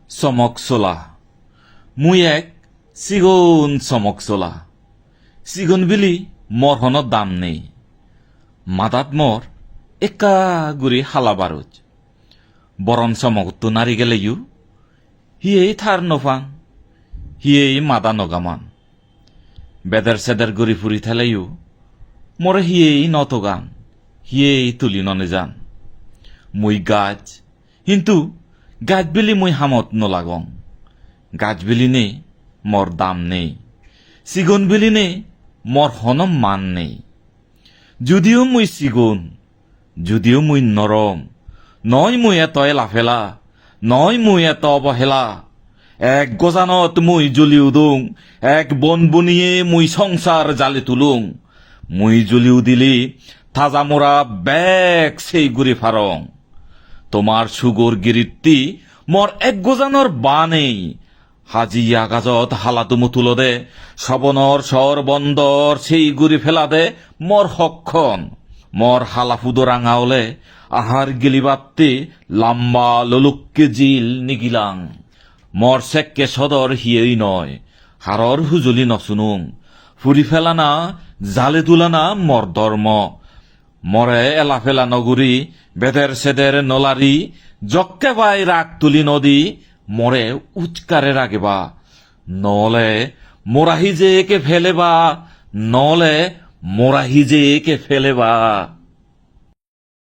চমক চলা মুই এক চিগুন চমক চলা চিগুন বিলি মর হনত দাম নেই মাদাত মর একা গুড়ি হালা বারুজ বরণ চমকতো নারী গেলেইও হিয়েই থার নফান হিয়েই মাদা নগামান বেদের সেদের গুড়ি ফুরি থেলেইও মরে হিয়েই নতগান হিয়েই তুলি ননে যান মুই গাছ কিন্তু গাছ বিলি মুই হামত নলাগং গাছ বিলি নে মর দাম নেই চিগুন বিলি নে মর হনম মান নেই যদিও মুই চিগুন যদিও মুই নরম নয় মুই এত লাফেলা নয় মুই এত অবহেলা এক গজানত মুই জ্বলি উদুং এক বন বনিয়ে মুই সংসার জালে তুলুং মুই জ্বলি উদিলি থাজা মোরা ব্যাগ সেই গুড়ি ফারং তোমার সুগর গিরিত্তি মর এক গোজানোর বা নেই হাজিয়া গাজত হালাতুমু তুলো দে সবনর সর বন্দর সেই গুড়ি ফেলা দে মর হক্ষণ মর হালাফুদো রাঙাওলে আহার গিলিবাত্তি লাম্বা ললুককে জিল নিগিলাং মর সেককে সদর হিয়েই নয় হারর হুজুলি নসুনুং ফুরি ফেলানা জালে তুলানা মর ধর্ম মরে এলা ফেলা নগুরি বেদের সেদের নলারি জক্কে বাই রাগ তুলি নদী মরে উচকারে রাগেবা নলে মোরাহি যে একে ফেলেবা নলে মোরাহি যে একে ফেলেবা।